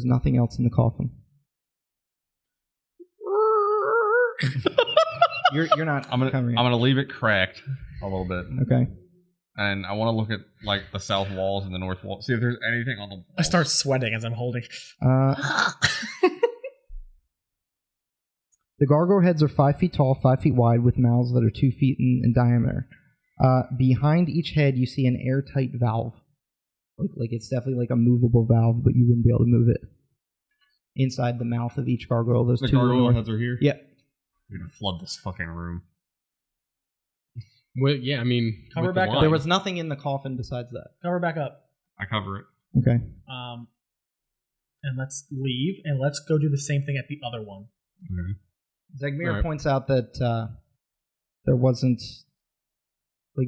is nothing else in the coffin. You're not. I'm gonna leave it cracked a little bit. Okay. And I want to look at like the south walls and the north wall. See if there's anything on the walls. I start sweating as I'm holding. The gargoyle heads are 5 feet tall, 5 feet wide, with mouths that are 2 feet in diameter. Behind each head, you see an airtight valve. Like it's definitely like a movable valve, but you wouldn't be able to move it. Inside the mouth of each gargoyle, those the two gargoyle heads are here? Yep. We're going to flood this fucking room. Well, yeah, I mean, Cover back up. There was nothing in the coffin besides that. Cover back up. I cover it. Okay. And let's leave, and let's go do the same thing at the other one. Okay. Zegmir points out that there wasn't, like,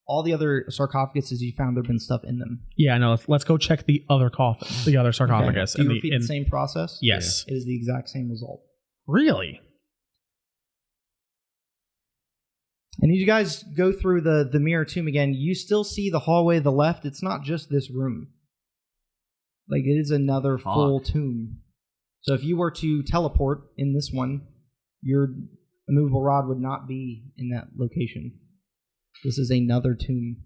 all the other sarcophaguses you found, there have been stuff in them. Yeah, no, let's go check the other coffin, the other sarcophagus. Okay. Do you repeat the same process? Yes. It is the exact same result. Really? And as you guys go through the mirror tomb again, you still see the hallway to the left. It's not just this room. Like, it is another full tomb. So if you were to teleport in this one, your immovable rod would not be in that location. This is another tomb.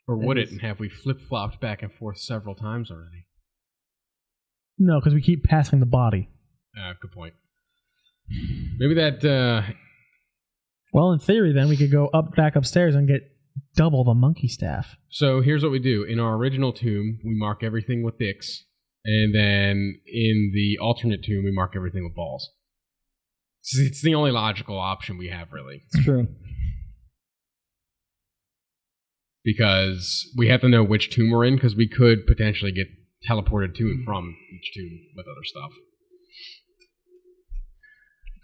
Or would it? And have we flip-flopped back and forth several times already? No, because we keep passing the body. Good point. Maybe that... Well, in theory, then we could go back upstairs and get double the monkey staff. So here's what we do. In our original tomb, we mark everything with dicks. And then in the alternate tomb, we mark everything with balls. It's the only logical option we have, really. It's true. Because we have to know which tomb we're in, because we could potentially get teleported to and from each tomb with other stuff.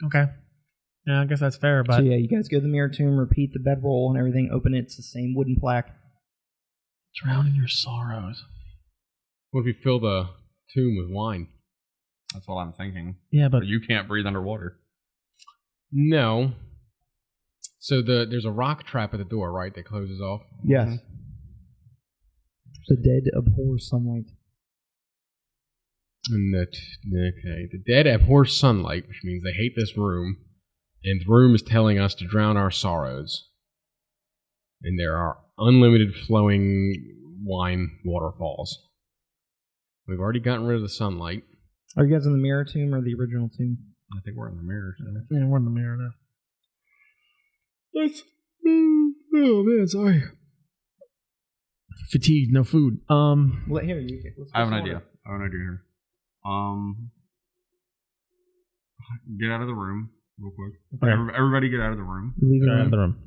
Okay. Yeah, I guess that's fair, but... So yeah, you guys go to the mirror tomb, repeat the bedroll and everything, open it, it's the same wooden plaque. Drown in your sorrows. What if we fill the tomb with wine? That's what I'm thinking. Yeah, but... you can't breathe underwater. No. So there's a rock trap at the door, right, that closes off? Yes. The dead abhor sunlight. And the dead abhor sunlight, which means they hate this room, and the room is telling us to drown our sorrows. And there are unlimited flowing wine waterfalls. We've already gotten rid of the sunlight. Are you guys in the mirror tomb or the original tomb? I think we're in the mirror. So. Yeah, we're in the mirror now. Oh man, sorry. Fatigued, no food. Well, here, let's I have an idea. Here. Get out of the room real quick. Okay. Everybody get out of the room. Leave Get out of the room.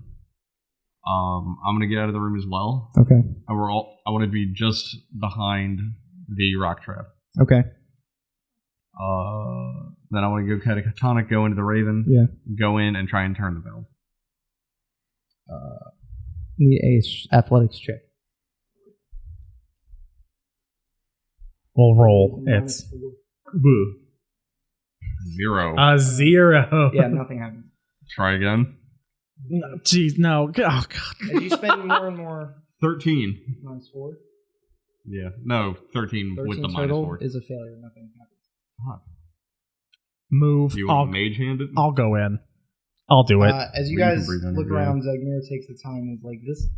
I'm gonna get out of the room as well. Okay. And I want to be just behind the rock trap. Okay. Then I want to go catatonic, go into the Raven. Yeah. Go in and try and turn the valve. Need a athletics check. We'll roll. It's 0. a 0. Yeah, nothing happens. Try again. No, jeez, no. Oh, God. As you spend more and more... 13. Minus 4. Yeah. No, 13 with the minus total 4. is a failure. Nothing happens. Fuck. Move. Do you want mage hand it? I'll go in. I'll do it. As you Well, you guys can breathe look under, around, Zegmir takes the time and is like, this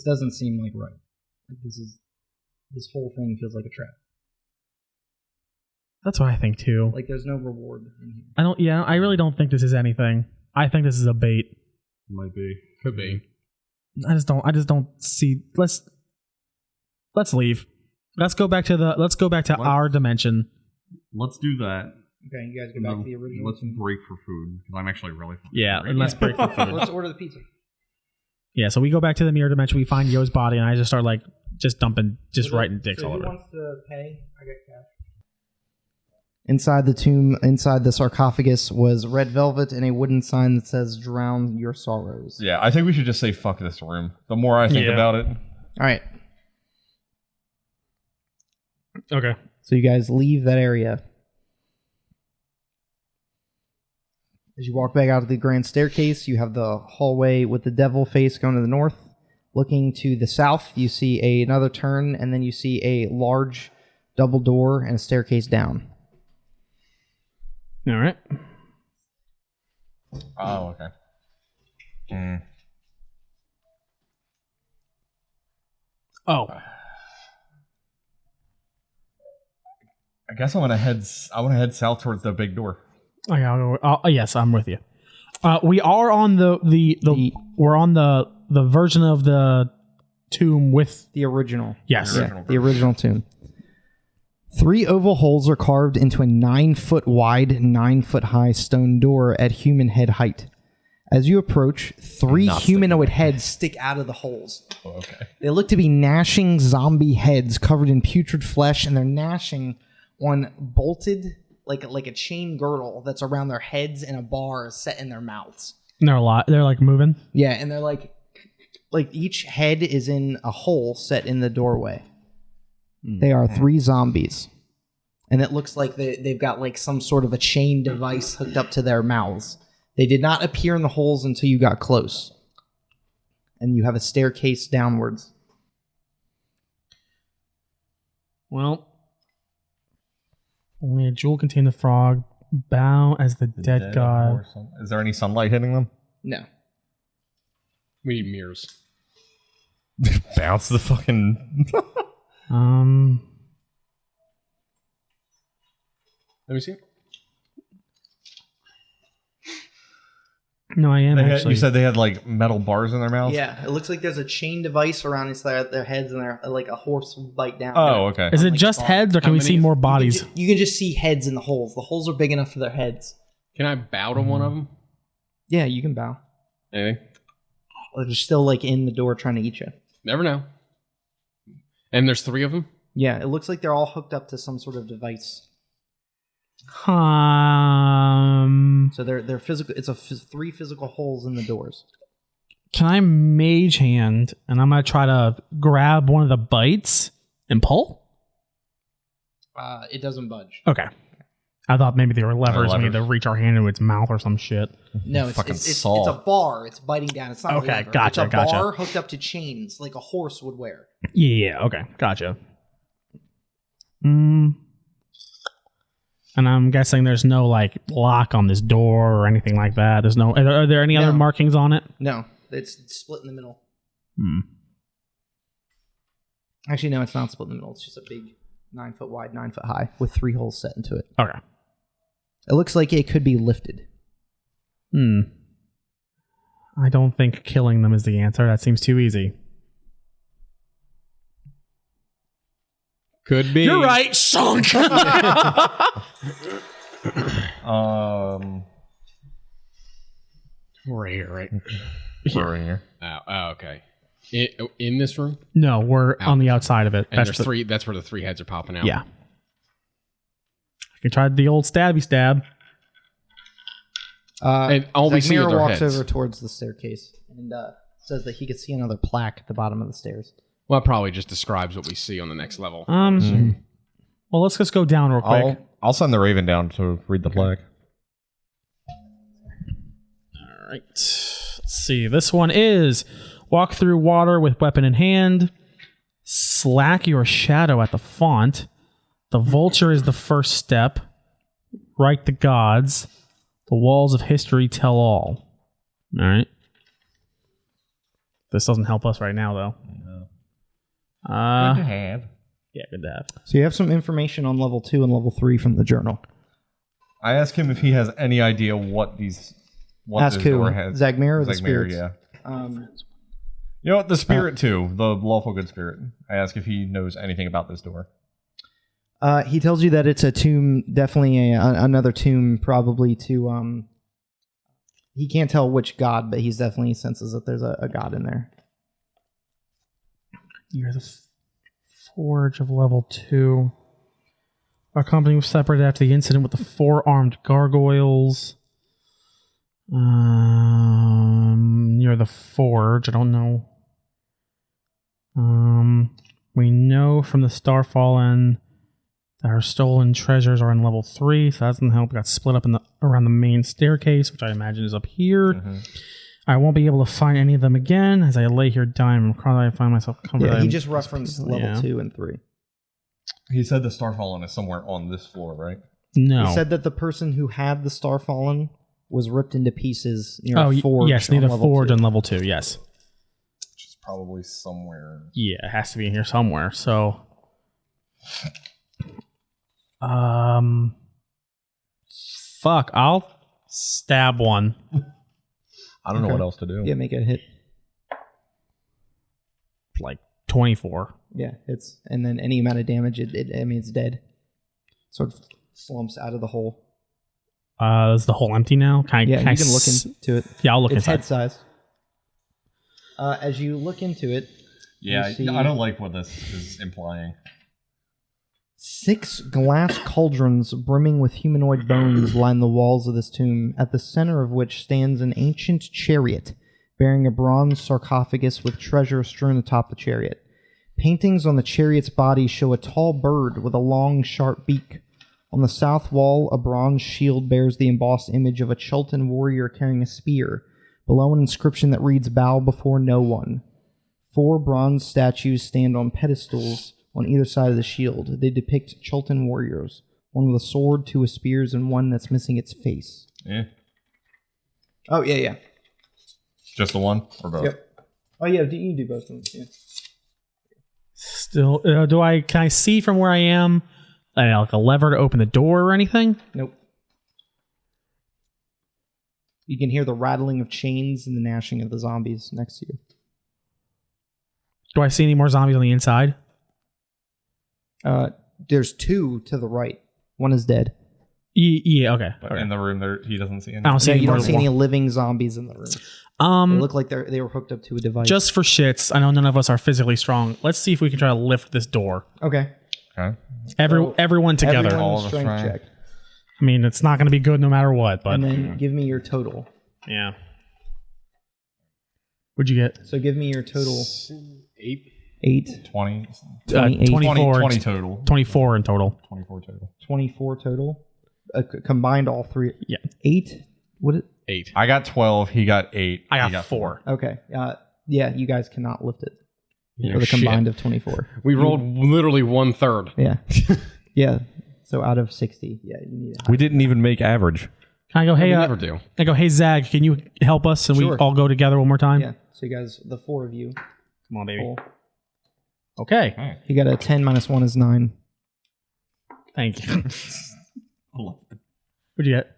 doesn't seem like right. Like this whole thing feels like a trap. That's what I think too. Like there's no reward in here. I really don't think this is anything. I think this is a bait. Might be. Could be. I just don't see. Let's leave. Let's go back to our dimension. Let's do that. Okay, you guys go back to the original. Let's break for food because I'm actually really fucking Yeah, hungry. and let's break for food. Let's order the pizza. Yeah, so we go back to the mirror dimension. We find Yo's body, and I just start dumping, writing dicks so all over. Who wants to pay? I got cash. Inside the tomb, inside the sarcophagus, was red velvet and a wooden sign that says "Drown your sorrows." Yeah, I think we should just say fuck this room. The more I think about it. All right. Okay. So you guys leave that area. As you walk back out of the grand staircase, you have the hallway with the devil face going to the north. Looking to the south, you see another turn, and then you see a large double door and a staircase down. All right. Oh, okay. Oh. I guess I want to head south towards the big door. Yes, I'm with you. We are on we're on the version of the tomb with The original. yes. The original tomb. 3 oval holes are carved into a 9-foot wide, 9-foot high stone door at human head height. As you approach, 3 humanoid heads stick out of the holes. Oh, okay. They look to be gnashing zombie heads covered in putrid flesh, and they're gnashing on bolted, like a chain girdle that's around their heads, and a bar set in their mouths. And they're like moving. Yeah, and they're like each head is in a hole set in the doorway. They are 3 zombies. And it looks like they've got like some sort of a chain device hooked up to their mouths. They did not appear in the holes until you got close. And you have a staircase downwards. Well, only a jewel contain the frog. Bow as the dead god. Is there any sunlight hitting them? No. We need mirrors. Bounce the fucking... Let me see. No, I am actually. You said they had like metal bars in their mouths? Yeah, it looks like there's a chain device around their heads, and they're like a horse will bite down. Oh, okay. Is it just heads, or can we see more bodies? You can just see heads in the holes. The holes are big enough for their heads. Can I bow to one of them? Yeah, you can bow. Anything? They're still like in the door trying to eat you. Never know. And there's 3 of them? Yeah, it looks like they're all hooked up to some sort of device. So they're physical. It's 3 physical holes in the doors. Can I mage hand, and I'm gonna try to grab one of the bites and pull? It doesn't budge. Okay. I thought maybe they were levers. We need to levers. reach our hand into its mouth or some shit. No, it's a bar. It's biting down. It's not Okay, a lever. gotcha, It's a bar hooked up to chains like a horse would wear. Yeah. Okay. Gotcha. And I'm guessing there's no like lock on this door or anything like that. There's no. Are there any other markings on it? No, it's split in the middle. Actually, no, it's not split in the middle. It's just a big 9-foot wide, 9-foot high with 3 holes set into it. Okay. It looks like it could be lifted. I don't think killing them is the answer. That seems too easy. Could be. You're right, Shunk. We're here, right? We're here. Oh, okay. In this room? No, we're on the outside of it. And there's 3. That's where the 3 heads are popping out. Yeah. I can try the old stabby stab. And all we see are Zagmira their walks heads. over towards the staircase and says that he could see another plaque at the bottom of the stairs. Well, it probably just describes what we see on the next level. Well, let's just go down real quick. I'll send the Raven down to read the plaque. All right. Let's see. This one is walk through water with weapon in hand. Slack your shadow at the font. The vulture is the first step. Write the gods. The walls of history tell all. All right. This doesn't help us right now, though. Good to have. Yeah, good to have. So you have some information on level 2 and level 3 from the journal. I asked him if he has any idea what these. Ask this who? door has. Zagmira or the Zagmira, spirits? yeah. Um, You know what? The spirit too. The lawful good spirit. I ask if he knows anything about this door. he tells you that it's a tomb, definitely another tomb, probably to. He can't tell which god, but he's definitely senses that there's a god in there. You're the forge of level 2. Our company was separated after the incident with the 4-armed gargoyles. Near the forge. I don't know. We know from the Starfallen that our stolen treasures are in level 3, so that doesn't help. We got split up around the main staircase, which I imagine is up here. I won't be able to find any of them again as I lay here dying. I find myself comforted. Yeah, he just referenced level 2 and 3. He said the Starfallen is somewhere on this floor, right? No. He said that the person who had the star fallen was ripped into pieces near a forge. Yes, near the level forge 2. on level 2, yes. Which is probably somewhere. Yeah, it has to be in here somewhere. So, fuck, I'll stab one. I don't know what else to do. Yeah, make it hit. Like 24. Yeah, and then any amount of damage, it's dead. Sort of slumps out of the hole. Is the hole empty now? You can look into it. Yeah, I'll look it's inside. Head size. As you look into it, Yeah, you see I don't like what this is implying. 6 glass cauldrons brimming with humanoid bones line the walls of this tomb, at the center of which stands an ancient chariot bearing a bronze sarcophagus with treasure strewn atop the chariot. Paintings on the chariot's body show a tall bird with a long, sharp beak. On the south wall, a bronze shield bears the embossed image of a Chultan warrior carrying a spear, below an inscription that reads, "Bow before no one." 4 bronze statues stand on pedestals on either side of the shield. They depict Chultan warriors, one with a sword, 2 with spears, and one that's missing its face. Yeah. Oh, yeah. Just the one or both? Yep. Oh, yeah, you do both of them, yeah. Still, can I see from where I am, like a lever to open the door or anything? Nope. You can hear the rattling of chains and the gnashing of the zombies next to you. Do I see any more zombies on the inside? There's 2 to the right. One is dead. Yeah, okay. But in the room, there he doesn't see any. I don't see Yeah, any you more. don't see any living zombies in the room. They look like they were hooked up to a device. Just for shits, I know none of us are physically strong. Let's see if we can try to lift this door. Okay. Okay. Everyone together. Everyone All of us strength trying. check. I mean, it's not going to be good no matter what, but And then give me your total. yeah. What'd you get? So give me your total. 8. 8. 20. 28. 24. 20 total. 24 in total. 24 total. 24 total. Combined all 3. Yeah. 8? What? 8. I got 12. He got 8. I he got 4. Okay. Yeah, you guys cannot lift it. Yeah, For the combined shit. of 24. We rolled literally 1/3. Yeah. Yeah. So out of 60, yeah, you need it. We didn't even make average. Can I go, We hey, never do. I go, hey, Zag, can you help us? And we Sure. all go together one more time? Yeah. So you guys, the 4 of you. Come on, baby. Roll. Okay. You got a 10 minus 1 is 9. Thank you. What'd you get?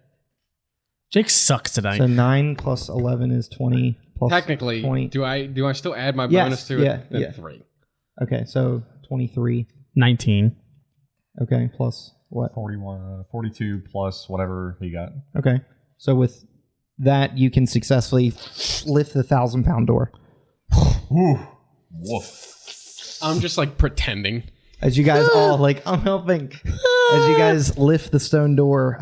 Jake sucks tonight. So 9 plus 11 is 20 plus Technically, 20. do I still add my Yes, bonus to yeah, it? Then yeah. 3. Okay, so 23. 19. Okay, plus what? 41, 42 plus whatever he got. Okay, so with that, you can successfully lift the 1,000-pound door. Woof. I'm just like pretending. As you guys all I'm helping. As you guys lift the stone door,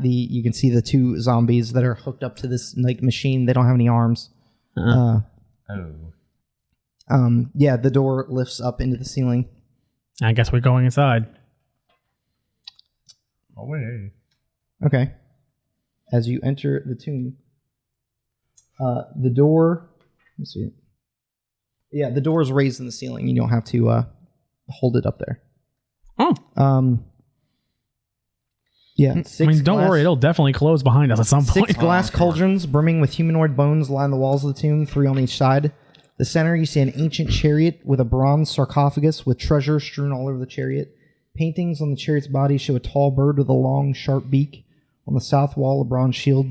you can see the 2 zombies that are hooked up to this machine. They don't have any arms. Oh. Yeah, the door lifts up into the ceiling. I guess we're going inside. Oh, wait. Okay. As you enter the tomb, the door. Let's see. Yeah, the door is raised in the ceiling. You don't have to hold it up there. Oh. Yeah. Don't worry, it'll definitely close behind us at some point. 6 glass cauldrons brimming with humanoid bones line the walls of the tomb, 3 on each side. The center, you see an ancient chariot with a bronze sarcophagus with treasure strewn all over the chariot. Paintings on the chariot's body show a tall bird with a long, sharp beak. On the south wall, a bronze shield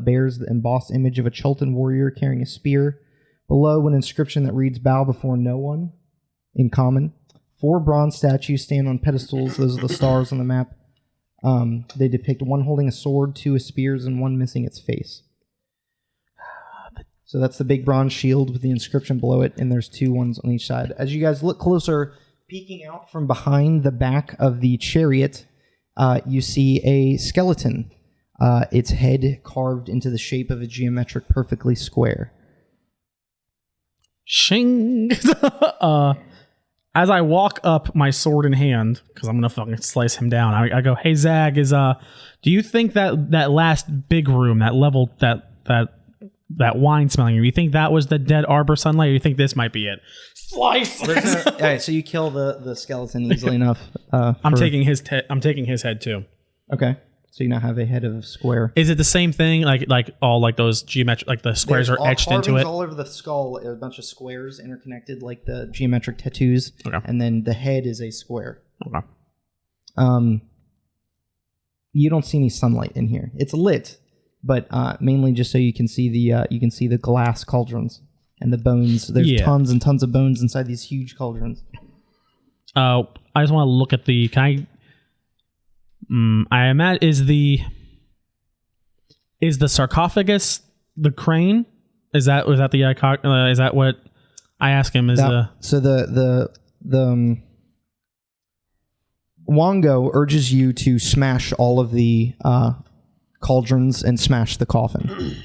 bears the embossed image of a Chultan warrior carrying a spear. Below, an inscription that reads, "Bow before no one," in common. 4 bronze statues stand on pedestals. Those are the stars on the map. They depict one holding a sword, 2 with spears, and 1 missing its face. So that's the big bronze shield with the inscription below it, and there's 2 ones on each side. As you guys look closer, peeking out from behind the back of the chariot, you see a skeleton. Its head carved into the shape of a geometric perfectly square. Shing. As I walk up, my sword in hand, because I'm gonna fucking slice him down. I go, "Hey Zag, do you think that last big room, that level, that wine smelling room, you think that was the dead Arbor Sunlight, or you think this might be it?" Slice. All right, so you kill the skeleton easily enough. I'm taking his head too. Okay. So you now have a head of a square. Is it the same thing? Like all like those geometric, like the squares There's are etched into carvings it? all over the skull, a bunch of squares interconnected like the geometric tattoos. Okay. And then the head is a square. Okay. You don't see any sunlight in here. It's lit, but mainly just so you can see the glass cauldrons and the bones. There's tons and tons of bones inside these huge cauldrons. I just want to look at the. Can I? I imagine is the sarcophagus the crane? Is that the is that what I ask him? So the Wongo urges you to smash all of the cauldrons and smash the coffin.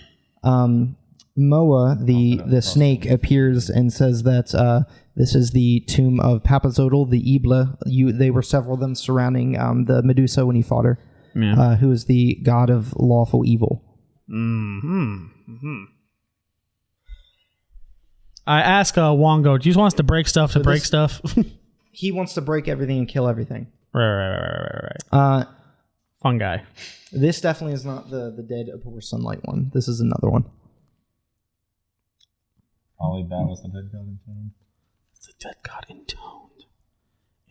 Moa, the snake, appears and says that this is the tomb of Papazotl, the Ibla. They were several of them surrounding the Medusa when he fought her, who is the god of lawful evil. I ask Wongo, do you just want us to break stuff break stuff? He wants to break everything and kill everything. Right. Fun guy. This definitely is not the dead Abhor Sunlight one. This is another one. Probably that was the dead god intoned. The dead god intoned.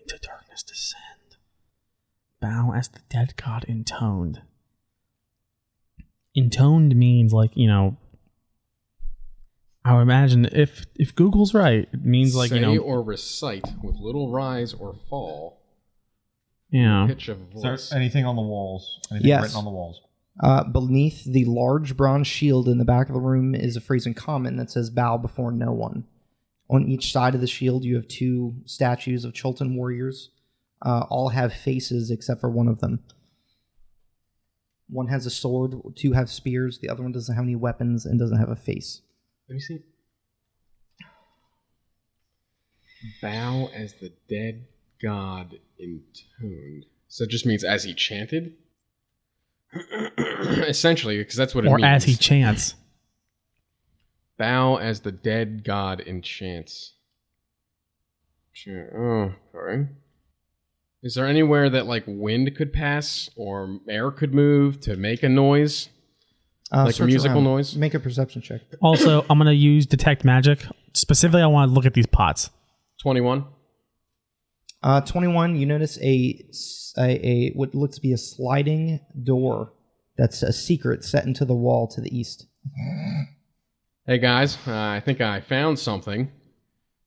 Into darkness descend. Bow as the dead god intoned. Intoned means like, I would imagine if Google's right, it means like, say or recite with little rise or fall. Yeah. Pitch of voice. Is there anything on the walls? Anything written on the walls? Beneath the large bronze shield in the back of the room is a phrase in common that says, bow before no one. On each side of the shield, you have two statues of Chultan warriors. All have faces except for one of them. One has a sword, two have spears, the other one doesn't have any weapons and doesn't have a face. Let me see. Bow as the dead god intoned. So it just means as he chanted? Essentially, because that's what it means. Or as he chants. Bow as the dead god enchants. Oh, sorry. Is there anywhere that like wind could pass or air could move to make a noise? Like a musical noise? Make a perception check. Also, I'm going to use detect magic. Specifically, I want to look at these pots. 21. 21, you notice a what looks to be a sliding door that's a secret set into the wall to the east. Hey guys, I think I found something.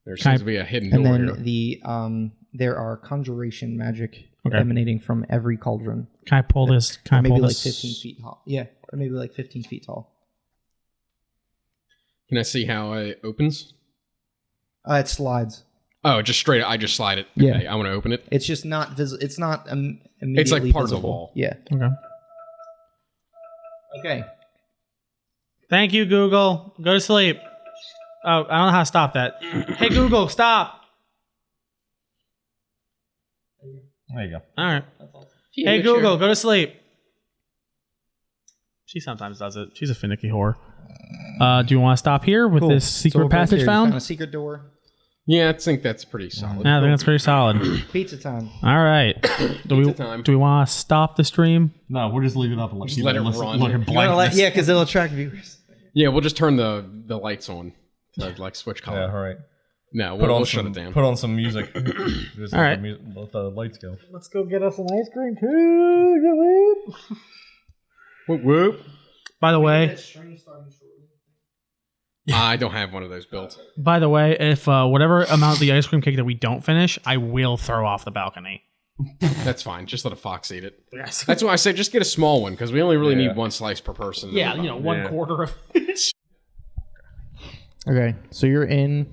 There seems to be a hidden door here. And then there are conjuration magic emanating from every cauldron. Can I pull this? Maybe like 15 feet tall. Yeah, or maybe like 15 feet tall. Can I see how it opens? It slides. Oh, just straight. I just slide it. Yeah, okay, I want to open it. It's just not visible. It's not immediately It's like part visible. of the wall. Yeah. Okay. Thank you, Google. Go to sleep. Oh, I don't know how to stop that. Hey, Google, stop. There you go. All right. Hey, Google, go to sleep. She sometimes does it. She's a finicky whore. Do you want to stop here with this secret passage found? A secret door. Yeah, I think that's pretty solid. Yeah, I think that's pretty solid. Pizza time. All right. Do we want to stop the stream? No, we'll just leave it up and let it run. Look at blankness. Yeah, because it'll attract viewers. Yeah, we'll just turn the lights on to like switch color. Yeah, all right. No, we'll shut it down. Put on some music. Just all right. Let the lights go. Let's go get us an ice cream too. Whoop whoop. By the way, I don't have one of those built. By the way, if whatever amount of the ice cream cake that we don't finish, I will throw off the balcony. That's fine. Just let a fox eat it. Yes. That's why I say just get a small one because we only really need one slice per person. Yeah, 1/4 of each. Okay, so you're in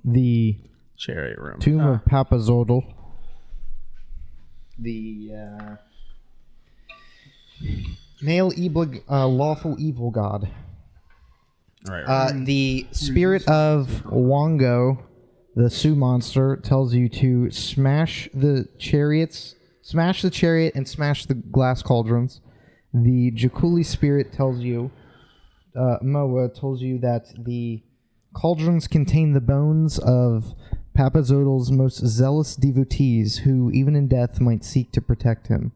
the Chariot room. Tomb of Papazotl. The male lawful evil god. Right. The spirit of Wongo, the Sioux monster, tells you to smash the chariot and smash the glass cauldrons. The Jakuli spirit tells you, Moa tells you that the cauldrons contain the bones of Papazotl's most zealous devotees who, even in death, might seek to protect him.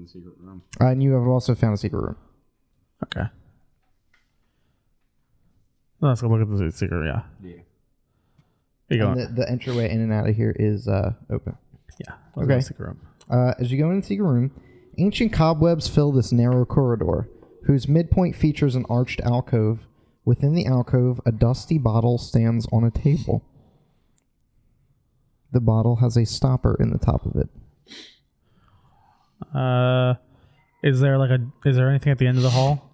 the secret room. And you have also found a secret room. Okay. Let's go look at the secret. Yeah. Yeah. Here you go. And the entryway in and out of here is open. Yeah. Okay. Secret room. As you go into the secret room, ancient cobwebs fill this narrow corridor, whose midpoint features an arched alcove. Within the alcove, a dusty bottle stands on a table. The bottle has a stopper in the top of it. Is there anything at the end of the hall?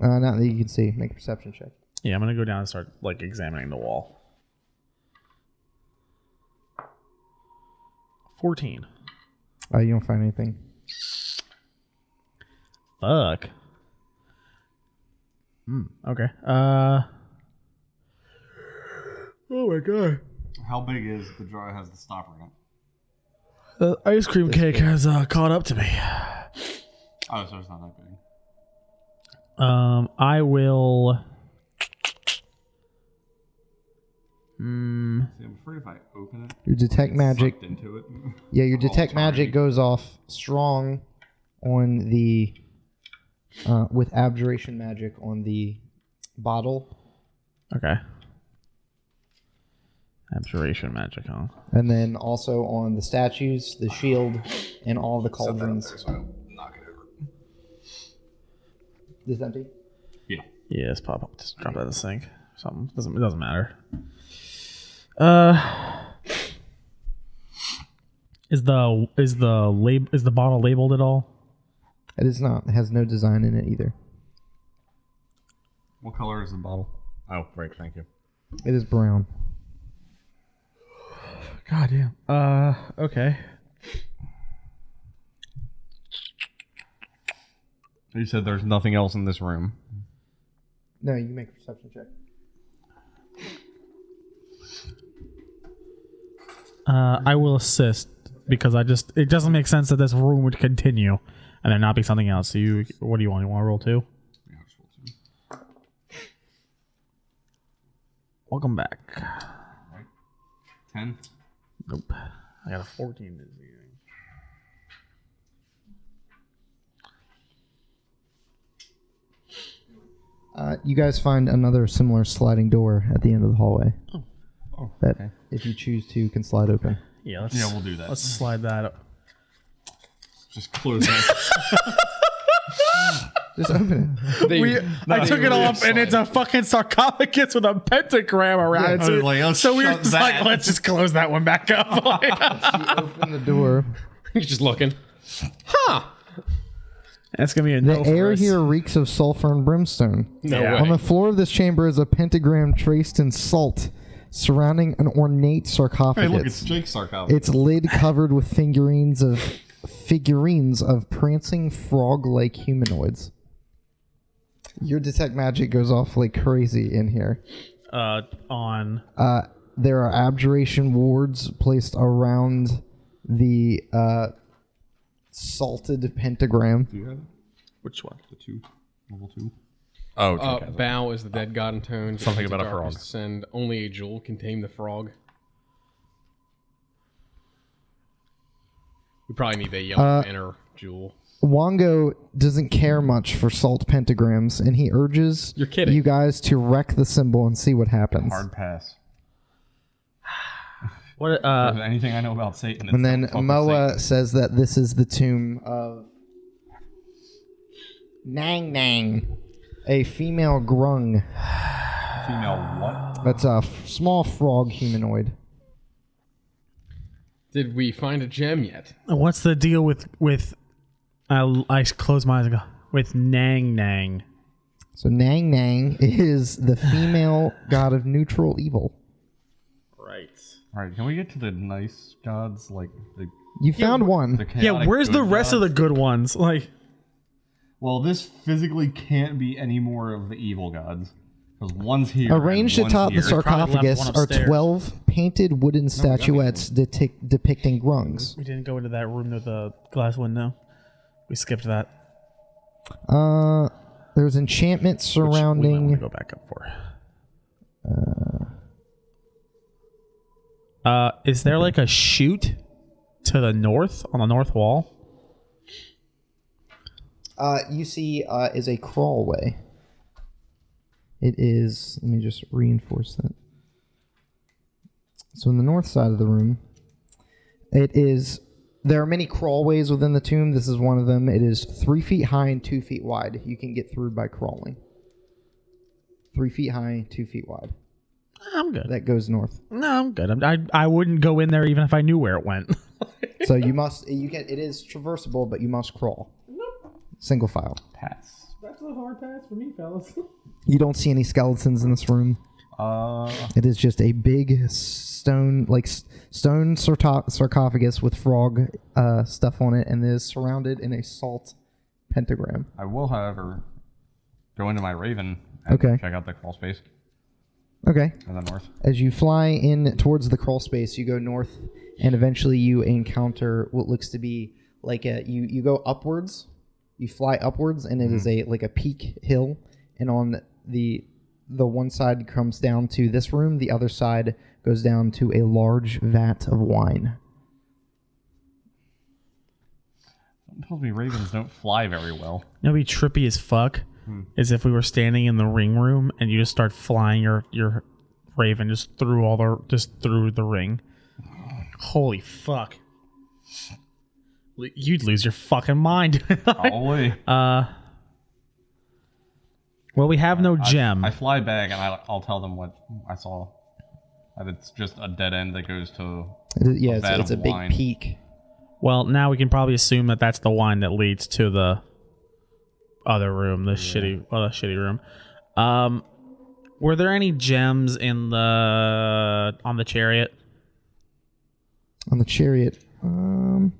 Not that you can see. Make a perception check. Yeah, I'm gonna go down and start examining the wall. 14. You don't find anything. Fuck. Okay. Oh my god. How big is the jar that has the stopper in it? The ice cream cake has caught up to me. Oh, so it's not that big. I will. See, I'm afraid if I open it, Your detect magic. sucked into it. Yeah, your All detect magic tardy. goes off strong on the with abjuration magic on the bottle, Okay. Abjuration magic, huh? and then also on the statues, the shield, and all the cauldrons. So I don't knock it over. This empty. Yeah. Yeah, just pop up. Just drop it in the sink. Something. It doesn't matter. Is the bottle labeled at all? It is not. It has no design in it either. What color is the bottle? Oh, right. Thank you. It is brown. God damn. Okay. You said there's nothing else in this room. No, you can make a perception check. I will assist because it doesn't make sense that this room would continue and there not be something else. So what do you want? You want to roll 2? Yeah, just roll 2. Welcome back. Right. 10. Nope. I got a 14 this evening. You guys find another similar sliding door at the end of the hallway. Oh, That, okay. if you choose to, can slide open. Yeah, we'll do that. Let's slide that up. Just close that. Just open it. I took it off, and it's a fucking sarcophagus with a pentagram around it. So we were just like, let's just close that one back up. You open the door. He's just looking. Huh. That's gonna be a The no for air us. here reeks of sulfur and brimstone. No Yeah. way. On the floor of this chamber is a pentagram traced in salt, surrounding an ornate Hey, sarcophagus. look, it's Jake's sarcophagus. Its lid covered with figurines of prancing frog-like humanoids. Your detect magic goes off like crazy in here. On There are abjuration wards placed around the salted pentagram. Do you have it? which one? The 2? Level 2? Oh, Jake has it. Bow is the dead god in tone. Something about a frog. Send only a jewel can tame the frog. We probably need a yellow banner jewel. Wango doesn't care much for salt pentagrams, and he urges You're kidding. you guys to wreck the symbol and see what happens. Hard pass. What? If there's anything I know about Satan. It's And then fucking Moa Satan. says that this is the tomb of Nang Nang, a female grung. Female what? That's a small frog humanoid. Did we find a gem yet? What's the deal with? I close my eyes and go with Nang Nang. So Nang Nang is the female god of neutral evil. Right. Alright, can we get to the nice gods? Like, the You found one. Yeah. chaotic Where's the good rest of the gods? good ones? Like. Well, this physically can't be any more of the evil gods. Because one's here. Arranged and one's atop the here. probably left sarcophagus one are upstairs. 12 painted wooden statuettes depicting grungs. We didn't go into that room with the glass window. We skipped that. There's enchantment Which we might surrounding. want to go back up for. Is there like a chute to the north on the north wall? you see is a crawlway. It is. Let me just reinforce that. So in the north side of the room, it is. There are many crawlways within the tomb. This is one of them. It is 3 feet high and 2 feet wide. You can get through by crawling. 3 feet high, 2 feet wide. I'm good. That goes north. No, I'm good. I wouldn't go in there even if I knew where it went. So you must. It is traversable, but you must crawl. Single file. Pass. That's a hard pass for me, fellas. You don't see any skeletons in this room. It is just a big stone sarcophagus with frog stuff on it, and it is surrounded in a salt pentagram. I will, however, go into my Raven and check out the crawl space Okay. in the north. As you fly in towards the crawl space, you go north, and eventually you encounter what looks to be like you go upwards. You fly upwards, and it is like a peak hill, and on the one side comes down to this room, the other side goes down to a large vat of wine. Someone tells me ravens don't fly very well. You know, what'd be trippy as fuck is if we were standing in the ring room and you just start flying your raven just through the ring. Holy fuck! You'd lose your fucking mind. Probably. Well, we have no gem. I fly back and I'll tell them what I saw. That it's just a dead end that goes to It's a big wine. peak. Well, now we can probably assume that that's the wine that leads to the other room, the shitty room. Were there any gems on the chariot? On the chariot, no.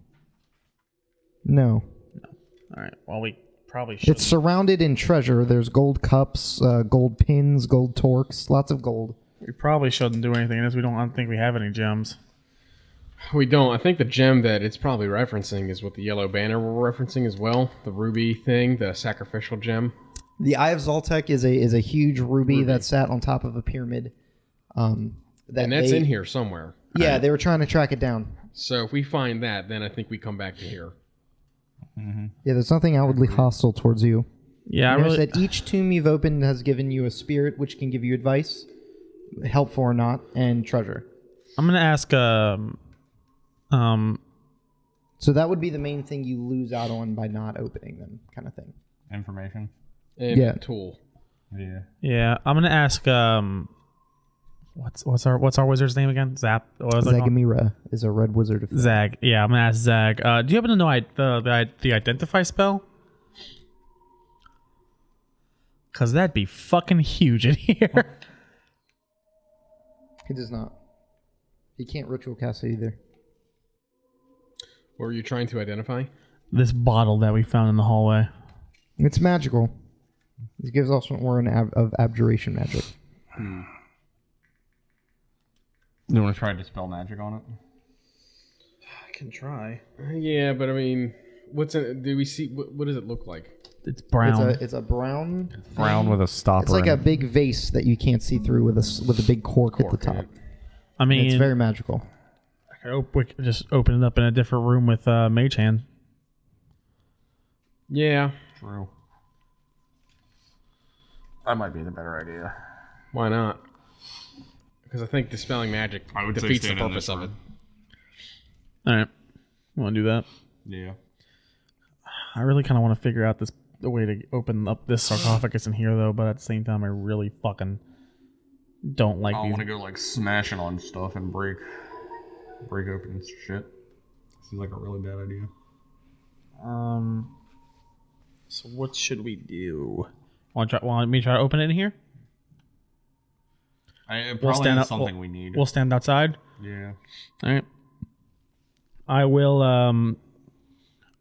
All right. Well, we probably should. It's surrounded in treasure. There's gold cups, gold pins, gold torques, lots of gold. We probably shouldn't do anything in this. I don't think we have any gems. We don't. I think the gem that it's probably referencing is what the yellow banner we're referencing as well. The ruby thing, the sacrificial gem. The Eye of Zoltek is a huge ruby that sat on top of a pyramid. And that's in here somewhere. Yeah, they were trying to track it down. So if we find that, then I think we come back to here. Yeah, there's nothing outwardly hostile towards you. Yeah, Notice that each tomb you've opened has given you a spirit, which can give you advice, helpful or not, and treasure. I'm gonna ask. So that would be the main thing you lose out on by not opening them, kind of thing. Information. And tool. Yeah. Yeah, I'm gonna ask. What's our wizard's name again? Zap. What was it called? Zagamira is a red wizard. Of Zag. Yeah, I'm gonna ask Zag. Do you happen to know the identify spell? Cause that'd be fucking huge in here. He does not. He can't ritual cast it either. What were you trying to identify? This bottle that we found in the hallway. It's magical. It gives also an aura of abjuration magic. You want to try to dispel magic on it? I can try. Yeah, but I mean, what's in? Do we see? What does it look like? It's brown. It's a brown. Brown with a stopper. It's like a big vase that you can't see through with a big cork at the top. I mean, It's very magical. we could just open it up in a different room with Mage Hand. Yeah. True. That might be the better idea. Why not? Because I think dispelling magic defeats the purpose of it. All right, want to do that? Yeah. I really kind of want to figure out the way to open up this sarcophagus in here, though. But at the same time, I really fucking don't like I these. want to go like smashing on stuff and break open shit. Seems like a really bad idea. So what should we do? Want me to try to open it in here? It probably is something we need. We'll stand outside. Yeah. All right. I will.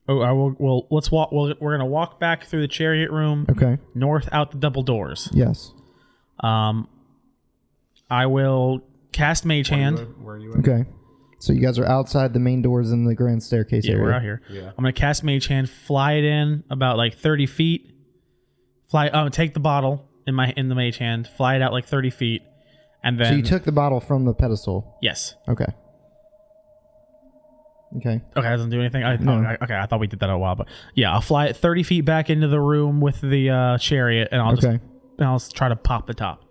Well, let's walk. We're gonna walk back through the chariot room. Okay. North out the double doors. Yes. I will cast Mage Hand. Where are you at? Okay. So you guys are outside the main doors in the grand staircase Yeah, area. we're out here. Yeah. I'm gonna cast Mage Hand, fly it in about like 30 feet. Take the bottle in the Mage Hand, fly it out like 30 feet, and then. So you took the bottle from the pedestal. Yes. Okay. Okay. Okay, that doesn't do anything. No. Okay, I thought we did that a while, but yeah, I'll fly it 30 feet back into the room with the chariot, and I'll try to pop the top.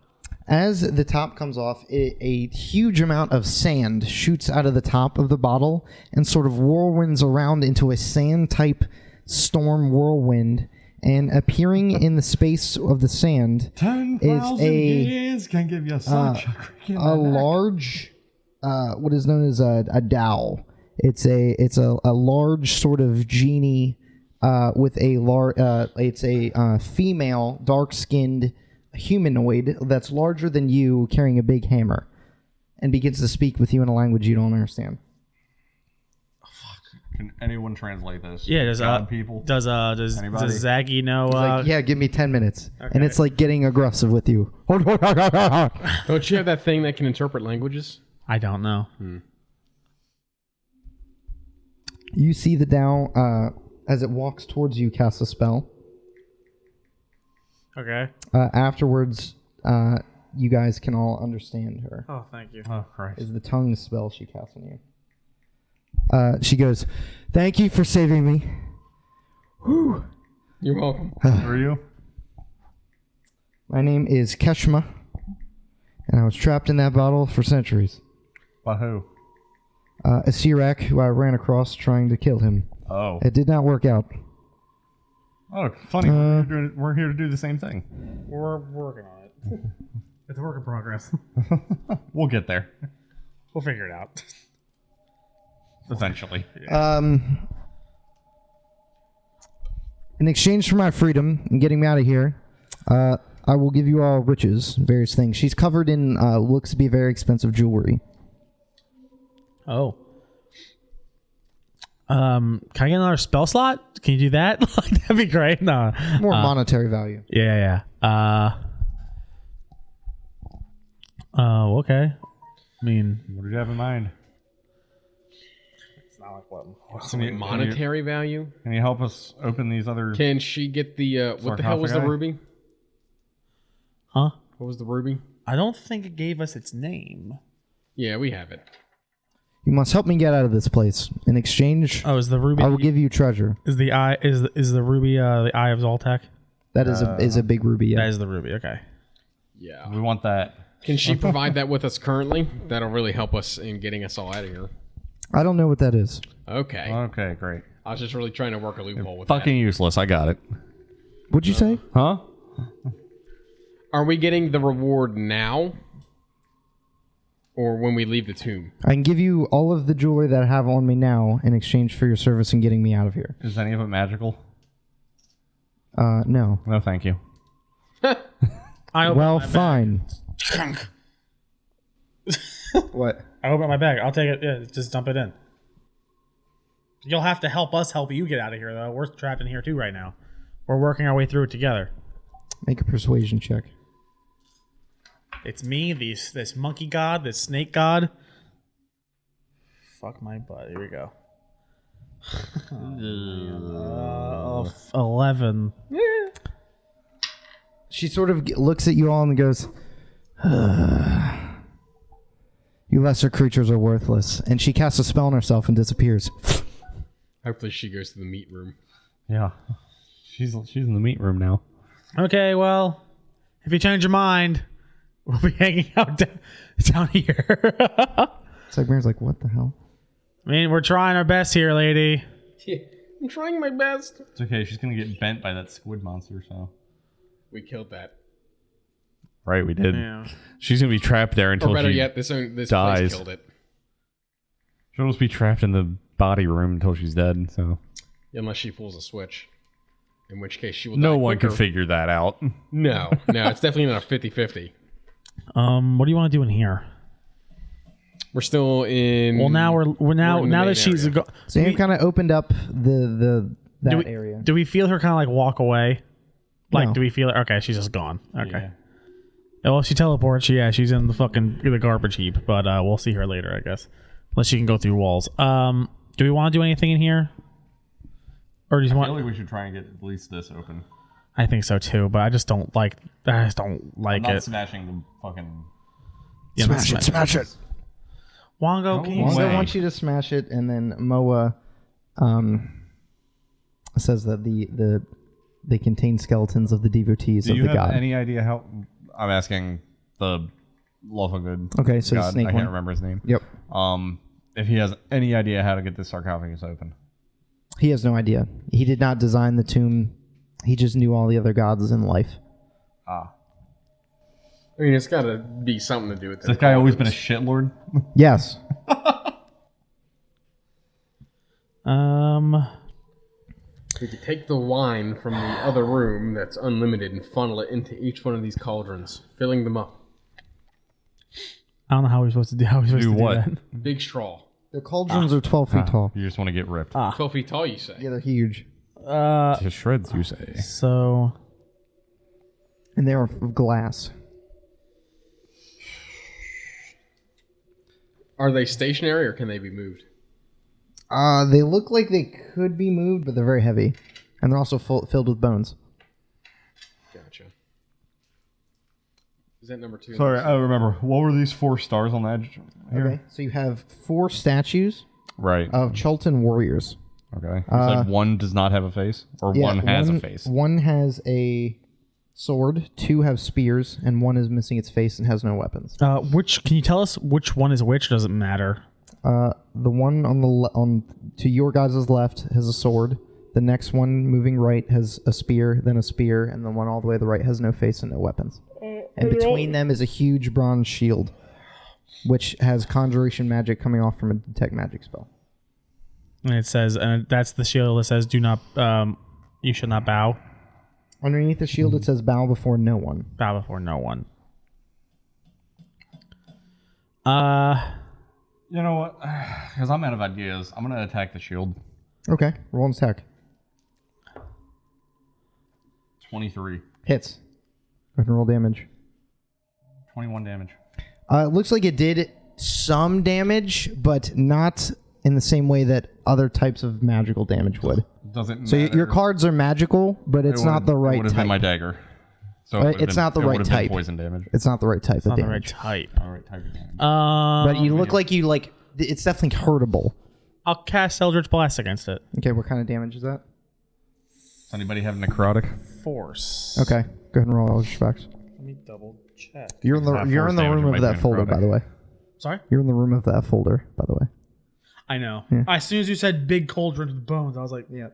As the top comes off, a huge amount of sand shoots out of the top of the bottle and sort of whirlwinds around into a sand-type storm whirlwind. And appearing in the space of the sand 10,000 years can give you such a large, what is known as a dowel. It's a large sort of genie with it's a female dark-skinned humanoid that's larger than you, carrying a big hammer, and begins to speak with you in a language you don't understand. Can anyone translate this? Yeah, does people? Does Zaggy know? He's like, yeah, give me 10 minutes, and it's like getting aggressive with you. Don't you have that thing that can interpret languages? I don't know. You see the Dow as it walks towards you, cast a spell. Okay. Afterwards, you guys can all understand her. Oh, thank you. Oh, Christ. Is the tongue spell she casts on you. She goes, "Thank you for saving me." Whew. You're welcome. Who are you? My name is Keshma, and I was trapped in that bottle for centuries. By who? A Sirak who I ran across trying to kill him. Oh. It did not work out. Oh, funny. We're here to do the same thing. We're working on it. It's a work in progress. We'll get there. We'll figure it out. Eventually. In exchange for my freedom and getting me out of here, I will give you all riches, various things. She's covered in looks to be very expensive jewelry. Oh. Can I get another spell slot? Can you do that? That'd be great. No. More monetary value. Yeah. Okay. I mean, What did you have in mind? it's not like what? Monetary value? Can you help us open these other... Can she get the... what the hell was the Sarcophagi? ruby? Huh? What was the ruby? I don't think it gave us its name. Yeah, we have it. You must help me get out of this place. In exchange, Oh, is the ruby? I will give you treasure. Is the eye? Is the ruby the eye of Zoltak? That is a big ruby. Yeah. That is the ruby. Okay. Yeah. We want that. Can she provide that with us currently? That'll really help us in getting us all out of here. I don't know what that is. Okay. Okay, great. I was just really trying to work a loophole with Fucking useless. I got it. What'd you say? Huh? that. Are we getting the reward now? Or when we leave the tomb? I can give you all of the jewelry that I have on me now in exchange for your service in getting me out of here. Is any of it magical? No. No, thank you. Well, fine. What? I open my bag. I'll take it. Yeah, just dump it in. You'll have to help us help you get out of here, though. We're trapped in here too right now. We're working our way through it together. Make a persuasion check. It's me, this monkey god, this snake god. Fuck my butt. Here we go. 11. She sort of looks at you all and goes, "You lesser creatures are worthless." And she casts a spell on herself and disappears. Hopefully she goes to the meat room. Yeah. She's in the meat room now. Okay, well, if you change your mind, we'll be hanging out down here. Sigmar's like, "What the hell?" I mean, we're trying our best here, lady. Yeah, I'm trying my best. It's okay. She's going to get bent by that squid monster, so... We killed that. Right, we did. Yeah. She's going to be trapped there until Or better she yet, this dies. place killed it. She'll just be trapped in the body room until she's dead, so... Unless she pulls a switch. In which case she will No die one quicker. could figure that out. No, it's definitely not a 50-50. What do you want to do in here? We're still in... Well, now we're now in the main that she's area. Sam kind of opened up that area. Do we feel her kind of like walk away? Like, No. do we feel it? Okay, she's just gone. Okay. Yeah. Well, if she teleports, she's in the garbage heap. But we'll see her later, I guess. Unless she can go through walls. Do we want to do anything in here? Or do you I want? feel like we should try and get at least this open. I think so too, but I just don't like. I'm not it. smashing the fucking... Yeah, Smash it! Wongo, can you Wongo way. wants you to smash it, and then Moa says that they contain skeletons of the devotees Do of you the have god. any idea how? I'm asking the lawful good. Okay, so god. snake I can't one. remember his name. Yep. If he has any idea how to get this sarcophagus open. He has no idea. He did not design the tomb. He just knew all the other gods in life. Ah. I mean, it's got to be something to do with Has this guy always been a shitlord? Yes. We could take the wine from the other room that's unlimited and funnel it into each one of these cauldrons, filling them up. I don't know how we're supposed to do. How are we supposed Do to do what? that? Big straw. The cauldrons are 12 feet tall. You just want to get ripped. 12 feet tall, you say? Yeah, they're huge. To shreds, you say. So And they're of glass. Are they stationary or can they be moved? They look like they could be moved, but they're very heavy. And they're also filled with bones. Gotcha. Is that number 2? Sorry, I remember. What were these 4 stars on the edge? Here? Okay, so you have 4 statues Right. of Chultan warriors. Okay. You said one does not have a face? Or one has a face? One has a sword, 2 have spears, and 1 is missing its face and has no weapons. which can you tell us which one is which? Doesn't matter. The one on the to your guys' left has a sword. The next one moving right has a spear, then a spear, and the one all the way to the right has no face and no weapons. And between them is a huge bronze shield, which has conjuration magic coming off from a detect magic spell. And it says, and that's the shield that says, "Do not, you should not bow." Underneath the shield, it says "Bow before no one." Bow before no one. You know what? Because I'm out of ideas. I'm going to attack the shield. Okay, roll an attack. 23. Hits. Go ahead and roll damage. 21 damage. It looks like it did some damage, but not in the same way that other types of magical damage would. Doesn't So matter. your cards are magical, but it's not the It right would have type. been my dagger. So It's not the right type. Poison damage. It's not the right type of Not the right damage. type. All right, type of damage. But you look like you like. It's definitely hurtable. I'll cast Eldritch Blast against it. Okay, what kind of damage is that? Does anybody have necrotic? Force. Okay, go ahead and roll Eldritch Blast. Let me double check. You're in the Not you're force in the damage, room it of might that be folder, necrotic. by the way. Sorry? You're in the room of that folder, by the way. I know. Yeah. As soon as you said big cauldron with bones, I was like, yeah.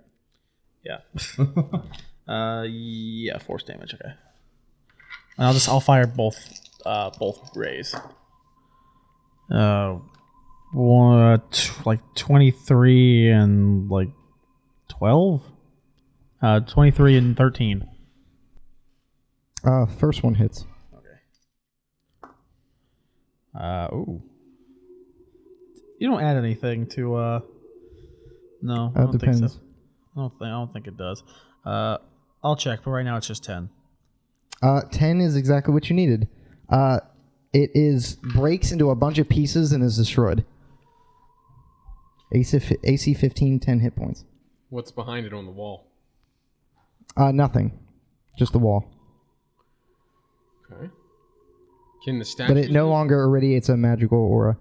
Yeah. Yeah, force damage, okay. And I'll fire both rays. Like 23 and like 12? 23 and 13. First one hits. Ooh. You don't add anything to no, I don't Depends. think so. I don't think it does. I'll check, but right now it's just 10. 10 is exactly what you needed. It breaks into a bunch of pieces and is destroyed. AC 15, 10 hit points. What's behind it on the wall? Nothing. Just the wall. Okay. Can the statue... But it no longer irradiates a magical aura.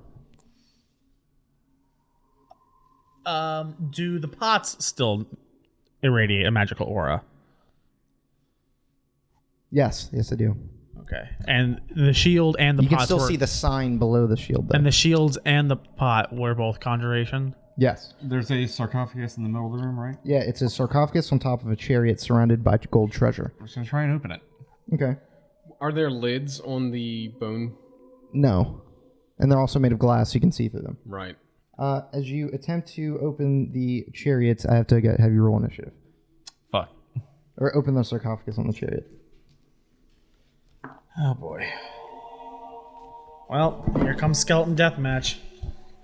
Do the pots still irradiate a magical aura? Yes, I do. Okay. And the shield and the You pots can still were, see the sign below the shield, though. and the shields and the pot were both conjuration? Yes. There's a sarcophagus in the middle of the room, right? Yeah, it's a sarcophagus on top of a chariot surrounded by gold treasure. We're just going to try and open it. Okay. Are there lids on the bone? No. And they're also made of glass, so you can see through them. Right. As you attempt to open the chariots, I have to have you roll initiative. Fuck. Or open the sarcophagus on the chariot. Oh boy. Well, here comes skeleton deathmatch.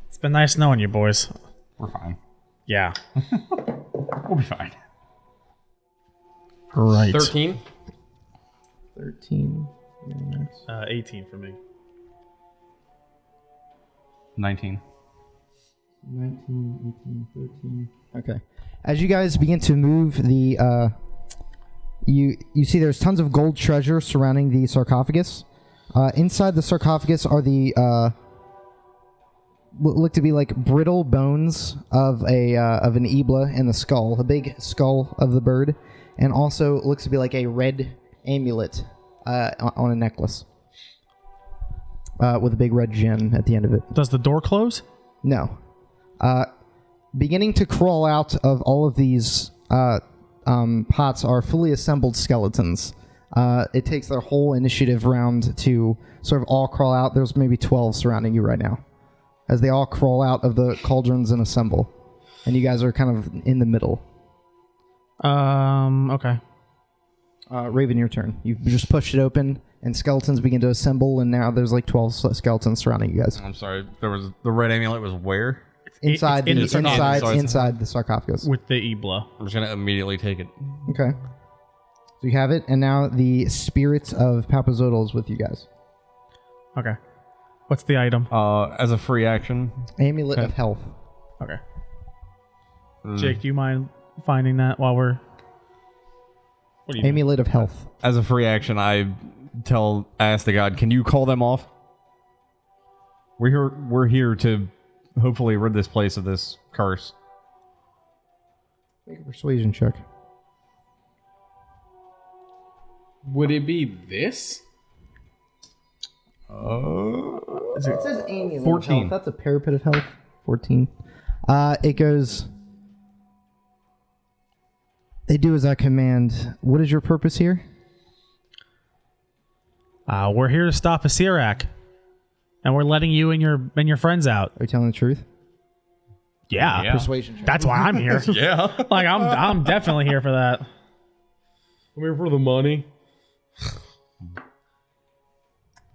It's been nice knowing you, boys. We're fine. Yeah. We'll be fine. Right. 13? 13. 18 for me. 19. 19, 18, 13. Okay. As you guys begin to move the, you see there's tons of gold treasure surrounding the sarcophagus. Inside the sarcophagus are the what look to be like brittle bones of an Ebla in the skull, the big skull of the bird, and also looks to be like a red amulet on a necklace with a big red gem at the end of it. Does the door close? No. Beginning to crawl out of all of these pots are fully assembled skeletons. It takes their whole initiative round to sort of all crawl out. There's maybe 12 surrounding you right now, as they all crawl out of the cauldrons and assemble. And you guys are kind of in the middle. Okay. Raven, your turn. You've just pushed it open, and skeletons begin to assemble, and now there's like 12 skeletons surrounding you guys. I'm sorry. There was the red amulet was where? Inside it's inside the sarcophagus. With the Ebla. I'm just gonna immediately take it. Okay. So you have it, and now the spirit of Papazotl is with you guys. Okay. What's the item? As a free action. Amulet of Health. Okay. Jake, do you mind finding that while we're... What do you Amulet of Health. As a free action, I ask the god, can you call them off? We're here to hopefully rid this place of this curse. Make a persuasion check. Would it be this? It says amulet 14. of Health. That's a parapet of health. 14. It goes... They do as I command. What is your purpose here? We're here to stop a Sirak. And we're letting you and your friends out. Are you telling the truth? Yeah. Persuasion check. That's why I'm here. Yeah. Like, I'm definitely here for that. I'm here for the money.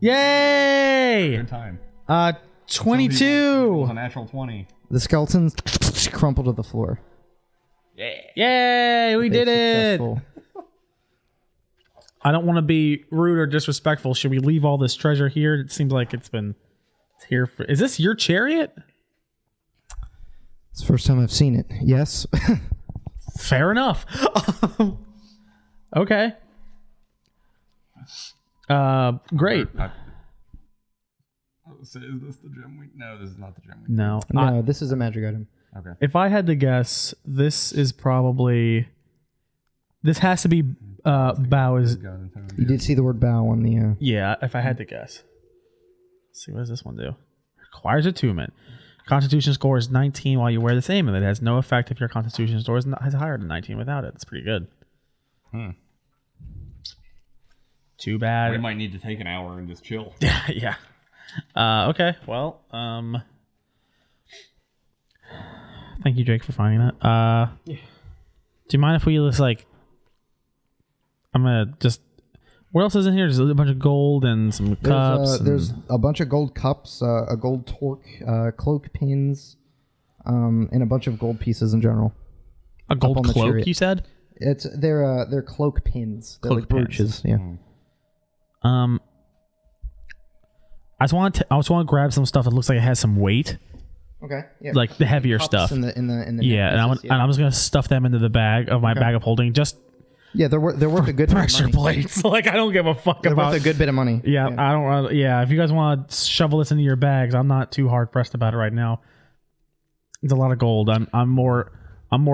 Yay! Good time. 22. It was a natural 20. The skeletons crumple to the floor. Yay! We did it! Successful. I don't want to be rude or disrespectful. Should we leave all this treasure here? It seems like it's here for... Is this your chariot? It's the first time I've seen it. Yes. Fair enough. Okay. Great. Is this the gem week? No, this is not the gem week. No. No, this is a magic item. Okay. If I had to guess, this is probably... This has to be bow is... You did see the word bow on the... Yeah, if I had to guess. Let's see, what does this one do? Requires attunement. Constitution score is 19 while you wear this amulet. It has no effect if your constitution score is higher than 19 without it. It's pretty good. Too bad. We might need to take an hour and just chill. Yeah. Okay, well, thank you, Jake, for finding that. Yeah. Do you mind if we just, like... I'm going to just... What else is in here? There's a bunch of gold and some cups. There's a bunch of gold cups, a gold torque, cloak pins, and a bunch of gold pieces in general. A gold cloak, you said? They're cloak pins. They're Cloak like brooches. Yeah. I just want to grab some stuff that looks like it has some weight. Okay. Yeah. Like the heavier Cups stuff. In the yeah, necklaces, and I'm just gonna stuff them into the bag of my bag of holding. Just they're worth a good bit of pressure money. plates. Like, I don't give a fuck They're about. worth a good bit of money. Yeah, I don't. Yeah, if you guys want to shovel this into your bags, I'm not too hard pressed about it right now. It's a lot of gold. I'm more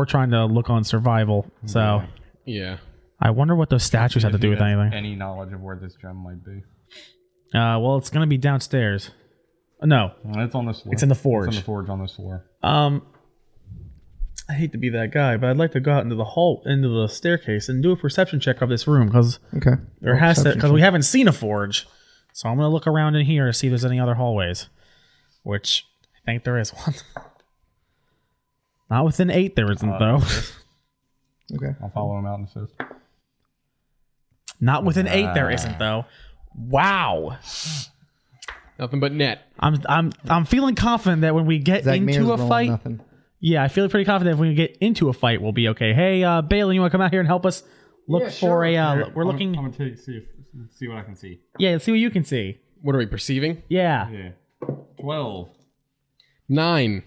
trying to look on survival. So yeah. I wonder what those statues have to do with anything. Any knowledge of where this gem might be? Well, it's gonna be downstairs. No, It's on this floor. it's in the forge. It's in the forge on this floor. I hate to be that guy, but I'd like to go out into the staircase and do a perception check of this room because we haven't seen a forge. So I'm gonna look around in here to see if there's any other hallways, which I think there is one. Not within 8, there isn't though. Okay. I'll follow him out and assist. Not within 8, there isn't though. Wow. Nothing but net. I'm feeling confident that when we get into a fight. Nothing. Yeah, I feel pretty confident if we get into a fight, we'll be okay. Hey, Bailey, you want to come out here and help us look for a... We're looking... I'm going to see what I can see. Yeah, let's see what you can see. What are we perceiving? Yeah. Yeah. 12. 9.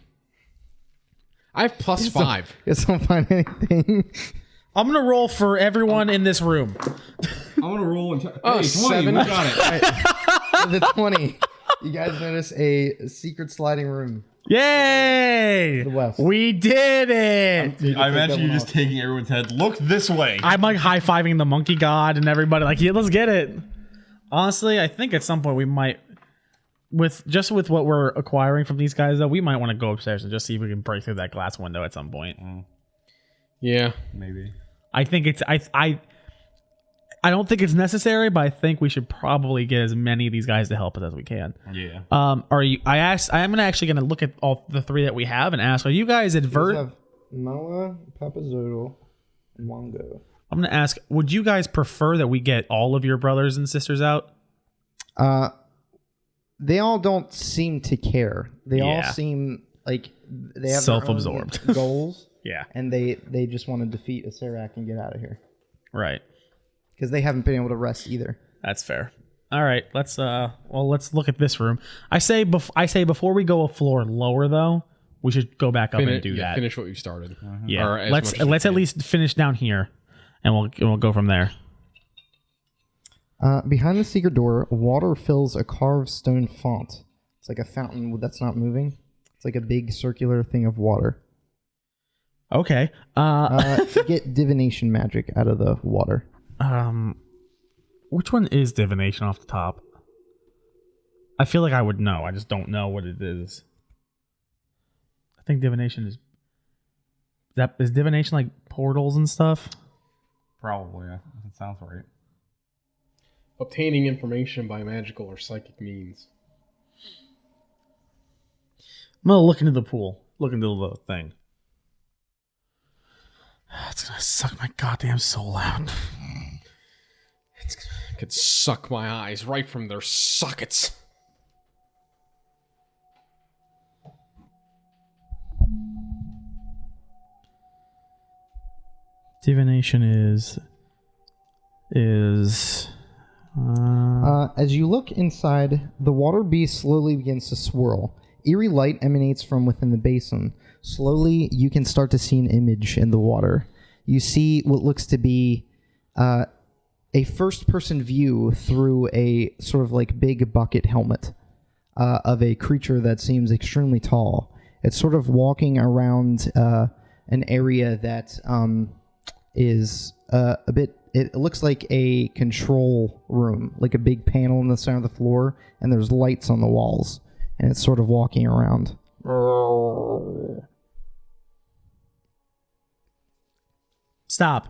I have plus 5. Guess I don't find anything. I'm going to roll for everyone in this room. I'm going to roll and... Oh, 20. 7. We got it. The 20. You guys notice a secret sliding room Yay! to the west. We did it! I imagine you just taking everyone's head. Look this way. I'm like high-fiving the monkey god and everybody like, yeah, let's get it. Honestly, I think at some point we might, with what we're acquiring from these guys, though, we might want to go upstairs and just see if we can break through that glass window at some point. Yeah. Maybe. I think it's I don't think it's necessary, but I think we should probably get as many of these guys to help us as we can. Yeah. I'm gonna look at all the three that we have and ask, are you guys We advert? have Moa, Papazoodle, and Wongo. I'm gonna ask, would you guys prefer that we get all of your brothers and sisters out? They all don't seem to care. They all Yeah. seem like they have Self-absorbed. their own goals, Yeah. and they just want to defeat Acerak and get out of here Right. because they haven't been able to rest either. That's fair. All right, let's look at this room. I say before we go a floor lower though, we should go back up and do that. Finish what we've started. Yeah. Or as Let's much as we at can. least finish down here, and we'll go from there. Behind the secret door, water fills a carved stone font. It's like a fountain that's not moving. It's like a big circular thing of water. Okay. Get divination magic out of the water. Which one is divination off the top? I feel like I would know. I just don't know what it is. I think divination is divination like portals and stuff. Probably. Yeah. That sounds right. Obtaining information by magical or psychic means. I'm gonna look into the pool. Look into the thing. It's gonna suck my goddamn soul out. It could suck my eyes right from their sockets. Divination is As you look inside, the water beast slowly begins to swirl. Eerie light emanates from within the basin. Slowly, you can start to see an image in the water. You see what looks to be a first-person view through a sort of like big bucket helmet of a creature that seems extremely tall. It's sort of walking around an area that is a bit... It looks like a control room, like a big panel in the center of the floor, and there's lights on the walls, and it's sort of walking around. stop.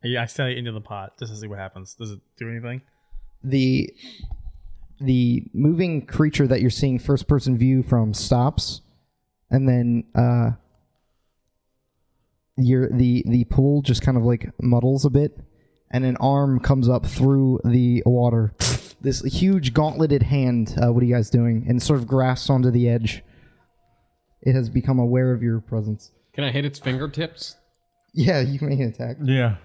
I set it into the pot just to see what happens. Does it do anything? The moving creature that you're seeing first person view from stops, and then the pool just kind of like muddles a bit, and an arm comes up through the water. This huge gauntleted hand. What are you guys doing? And sort of grasps onto the edge. It has become aware of your presence. Can I hit its fingertips? Yeah, you can make an attack. Yeah.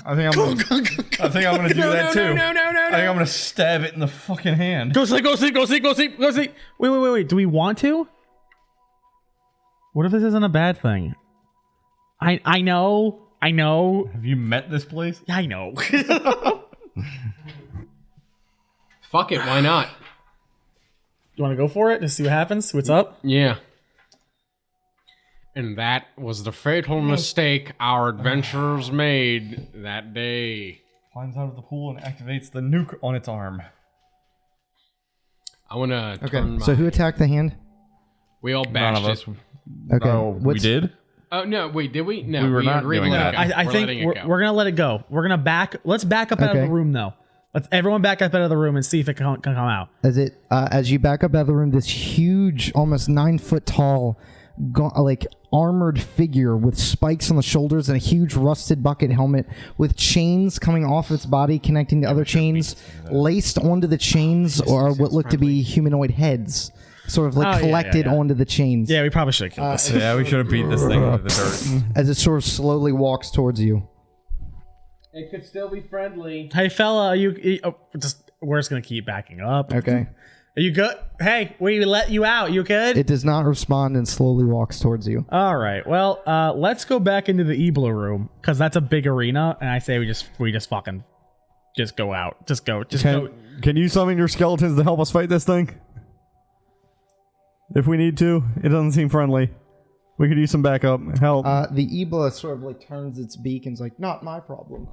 I think I'm gonna do that too. No. I think I'm gonna stab it in the fucking hand. Go sleep. Wait. Do we want to? What if this isn't a bad thing? I know. Have you met this place? Yeah, I know. Fuck it, why not? You want to go for it? Just see what happens? See what's up? Yeah. And that was the fatal mistake our adventurers made that day. Climbs out of the pool and activates the nuke on its arm. I want to Okay, turn my... so who attacked the hand? We all None bashed of us. it. Okay, Oh, we what's- did? Oh, no, wait, did we? No, We were not agreed doing to that. let it go. I We're think letting it we're go. gonna let it go. We're gonna let's back up out of Okay. the room though. Let's everyone back up out of the room and see if it can come out. As you back up out of the room, this huge, almost 9 foot tall, like armored figure with spikes on the shoulders and a huge rusted bucket helmet with chains coming off its body connecting to other chains. Laced onto the chains are what look to be humanoid heads, sort of like Oh, yeah, collected yeah. onto the chains. Yeah, we probably should have killed this. Yeah, we should have beat this thing into the dirt. As it sort of slowly walks towards you. It could still be friendly. Hey fella, we're just gonna keep backing up. Okay. Are you good? Hey, we let you out. You good? It does not respond and slowly walks towards you. All right. Well, let's go back into the Ebla room because that's a big arena, and I say we just fucking go out. Just go. Can you summon your skeletons to help us fight this thing? if we need to. It doesn't seem friendly. We could use some backup help. The Ebola sort of like turns its beak and is like, not my problem.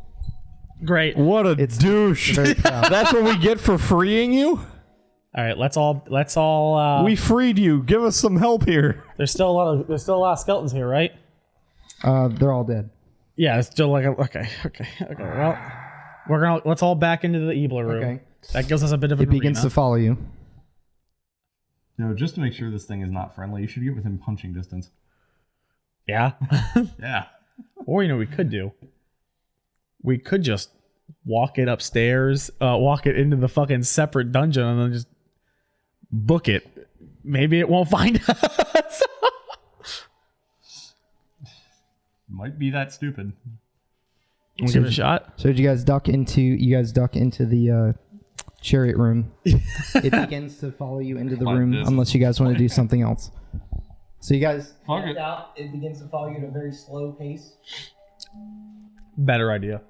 Great. What a douche! Very proud. That's what we get for freeing you. All right, let's all. We freed you. Give us some help here. There's still a lot of skeletons here, right? They're all dead. Yeah, it's still like okay. Well, let's all back into the Ebola room. Okay. That gives us a bit of a. It begins to follow you. No, just to make sure this thing is not friendly, you should get within punching distance. Yeah. Yeah. Or we could do. We could just walk it upstairs, walk it into the fucking separate dungeon, and then just book it. Maybe it won't find us. Might be that stupid. We'll give it a shot. So you guys duck into the chariot room. It begins to follow you into the room unless you guys want to do something else. So you guys Fuck it. out. It begins to follow you at a very slow pace. Better idea.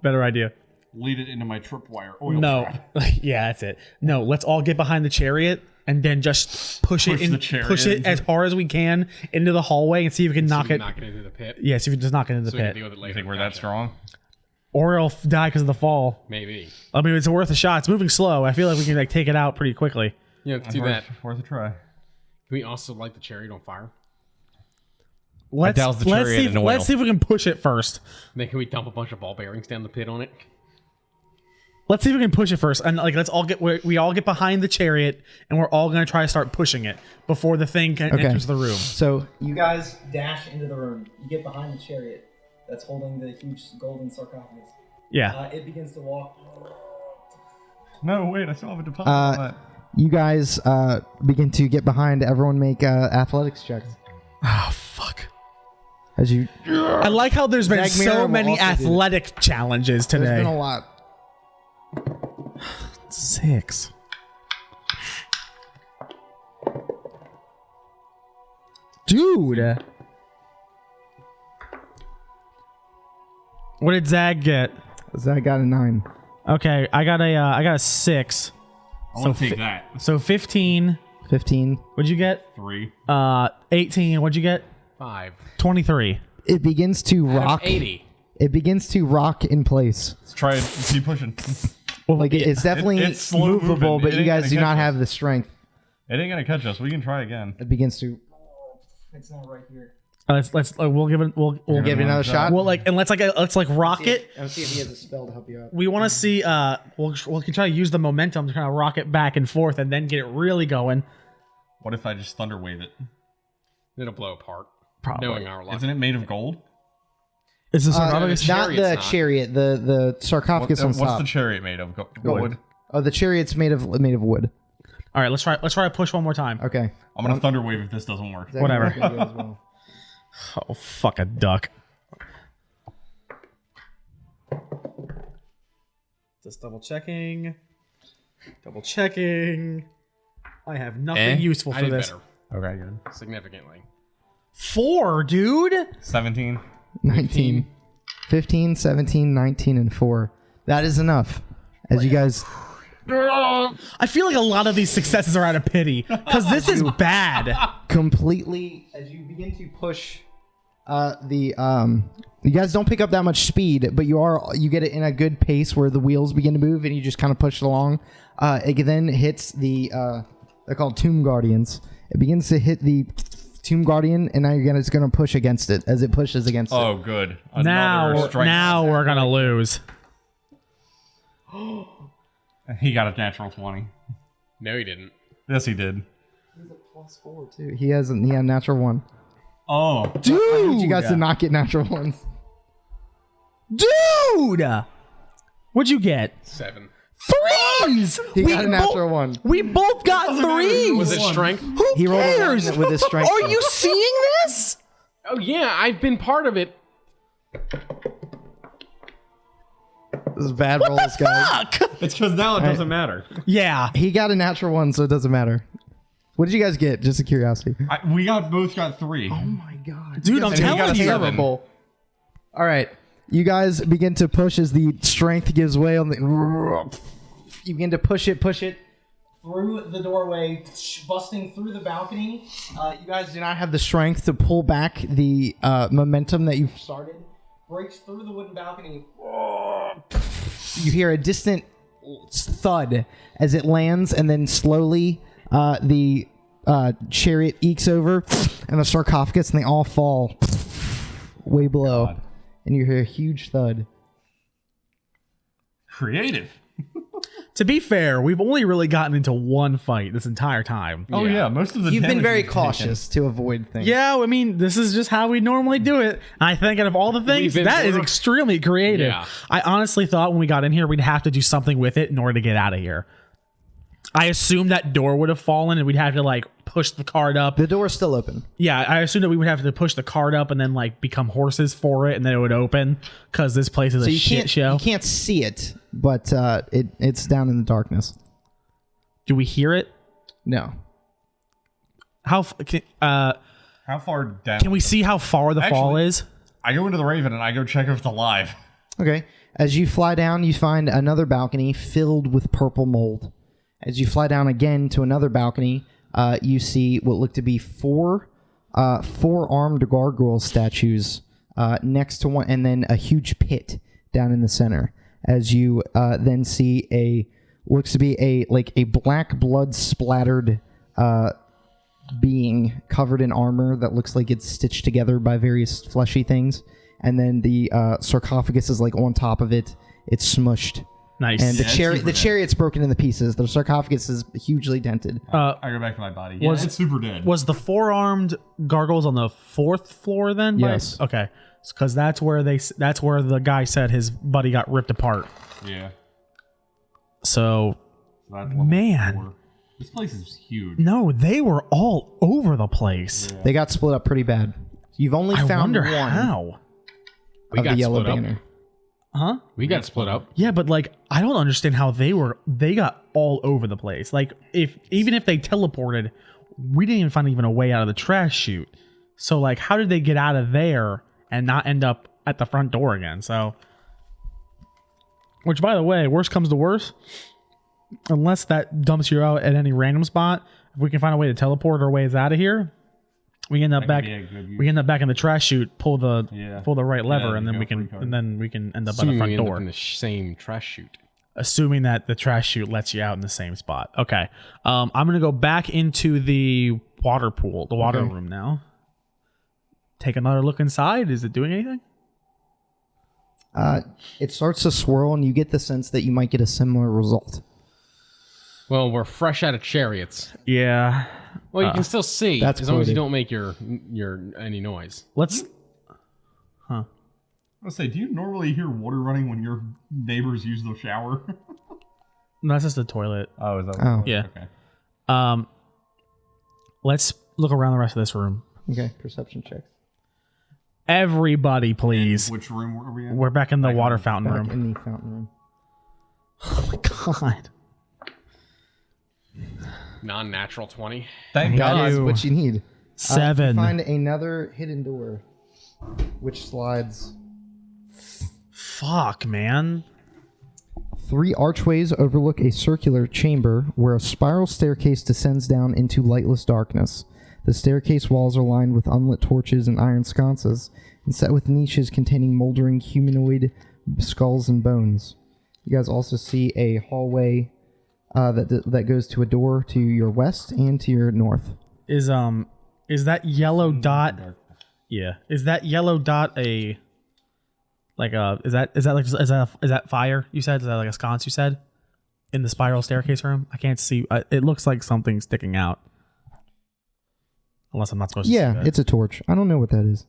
Better idea. Lead it into my tripwire oil. No. trap. Yeah, that's it. No, let's all get behind the chariot and then just push it as hard as we can into the hallway and see if we can knock it into the pit. Yeah, see if we can just knock it into the So we can pit. deal with it You later. think we're that strong? Or it'll die because of the fall. Maybe. I mean, it's worth a shot. It's moving slow. I feel like we can take it out pretty quickly. Yeah, let's do that. Worth a try. Can we also light the chariot on fire? Let's douse the chariot in oil. let's see if we can push it first. And then can we dump a bunch of ball bearings down the pit on it? Let's see if we can push it first, and let's all we all get behind the chariot, and we're all gonna try to start pushing it before the thing enters the room. So you guys dash into the room. You get behind the chariot that's holding the huge golden sarcophagus. Yeah. It begins to walk. No, wait, I still have a deposit on that. You guys begin to get behind. Everyone make athletics checks. Oh fuck. As you, I like how there's been Zagmira so will many also do it. athletic challenges there's today. been a lot. 6. Dude. What did Zag get? Zach got a 9. Okay, I got a 6. I want to take that. So 15. 15. What'd you get? 3. 18. What'd you get? 5. 23. It begins to rock. 80. It begins to rock in place. Let's try it. Keep pushing. Well, Like it's definitely it's slow movable, moving. but It you ain't guys gonna do catch not us. have the strength. It ain't gonna catch us. We can try again. It begins to. It's not right here. let's we'll give it we'll Give it another shot. well like and let's rock it. Let's see if he has a spell to help you out. We want to see we can try to use the momentum to kind of rock it back and forth and then get it really going. What if I just thunder wave it? It'll blow apart. Probably. Knowing our luck. Isn't it made of gold? Is this Not chariot's the not. chariot. The sarcophagus on What's top. the chariot made of? Wood. Wood. Oh, the chariot's made of wood. All right, let's try to push one more time. Okay. I'm gonna thunder wave if this doesn't work. Zach, Whatever. you're gonna go as well. Oh fuck a duck. Just double checking. I have nothing useful I for did this. better. Okay, good. Significantly. 4, dude. 17. 19. 15, 17, 19, and 4. That is enough. As you guys. I feel like a lot of these successes are out of pity because this is bad. Completely. As you begin to push you guys don't pick up that much speed, but you get it in a good pace where the wheels begin to move and you just kind of push it along. It then hits they're called Tomb Guardians. It begins to hit the Tomb Guardian, and now it's going to push against it as it pushes against it. Oh, good. Now we're gonna lose. He got a natural 20. No, he didn't. Yes, he did. He's a +4 too. He had a natural 1. Oh, Dude, I need you guys to not get natural 1s. Dude, what'd you get? 7. 3s. He got a natural 1. We both got 3s. Was it strength? Who He rolled a cares? 1 with his strength. Are you seeing this? Oh, yeah, I've been part of it. This is bad rolls, guys. Fuck. it's because now it doesn't matter. Yeah. He got a natural 1, so it doesn't matter. What did you guys get? Just a curiosity. We both got 3. Oh my god, Dude, I'm And he got telling a you. 7. All right, you guys begin to push as the strength gives way on the. You begin to push it, through the doorway, busting through the balcony. You guys do not have the strength to pull back the momentum that you've started. Breaks through the wooden balcony. You hear a distant thud as it lands, and then slowly the chariot ekes over, and the sarcophagus, and they all fall way below. God. And you hear a huge thud. Creative. To be fair, we've only really gotten into one fight this entire time. Oh yeah, most of the You've been damage very we've cautious to avoid things. Yeah, I mean, this is just how we normally do it. I think out of all the things, that is extremely creative. Yeah. I honestly thought when we got in here, we'd have to do something with it in order to get out of here. I assumed that door would have fallen and we'd have to like push the cart up. The door's still open. Yeah, I assumed that we would have to push the cart up and then like become horses for it, and then it would open because this place is a shit show. You can't see it, but it's down in the darkness. Do we hear it? No. How far down? can we see how far the fall is? I go into the Raven and I go check if it's alive. Okay. As you fly down, you find another balcony filled with purple mold. As you fly down again to another balcony, you see what look to be four armed gargoyle statues next to one, and then a huge pit down in the center. As you then see looks to be a black blood splattered being covered in armor that looks like it's stitched together by various fleshy things, and then the sarcophagus is like on top of it. It's smushed. Nice. And the chariot's broken into pieces. The sarcophagus is hugely dented. I go back to my body. Yeah, it's super dead. Was the four-armed gargoyles on the 4th floor then? Yes. Okay. Because that's where the guy said his buddy got ripped apart. Yeah. So, that's man. 4. This place is huge. No, they were all over the place. Yeah. They got split up pretty bad. You've only found wonder one how. of the yellow banner. Huh? We got split up. Yeah, but like I don't understand how they got all over the place. Like even if they teleported, we didn't even find a way out of the trash chute. So like how did they get out of there and not end up at the front door again? So which by the way, worst comes to worst, unless that dumps you out at any random spot, if we can find a way to teleport our ways out of here, we end up back. We end up back in the trash chute. Pull the right lever, and then we can end up Assuming by the front we end door. up in the same trash chute. Assuming that the trash chute lets you out in the same spot. Okay, I'm gonna go back into the water pool, the water room now. Take another look inside. Is it doing anything? It starts to swirl, and you get the sense that you might get a similar result. Well, we're fresh out of chariots. Yeah. Well, you can still see that's as long as you quoted. don't make your any noise. Let's. I'll say, do you normally hear water running when your neighbors use the shower? No, that's just the toilet. Oh, is that? Oh. Yeah. Okay. Let's look around the rest of this room. Okay, perception check. Everybody, please. Which room are we in? We're back in the water fountain Back room. in the fountain room. Oh my god. Non-natural 20. Thank That God. is what you need. 7. You find another hidden door, which slides. Fuck, man. 3 archways overlook a circular chamber where a spiral staircase descends down into lightless darkness. The staircase walls are lined with unlit torches and iron sconces, and set with niches containing moldering humanoid skulls and bones. You guys also see a hallway that goes to a door to your west and to your north. Is that yellow dot? Yeah. Is that yellow dot a like a is that fire you said? Is that like a sconce you said? In the spiral staircase room? I can't see. It looks like something sticking out. Unless I'm not supposed to see that. It's a torch. I don't know what that is.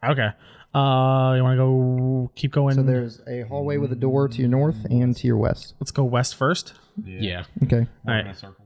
Okay. You want to keep going? So there's a hallway with a door to your north and to your west. Let's go west first. Yeah. Okay. All right. In a circle.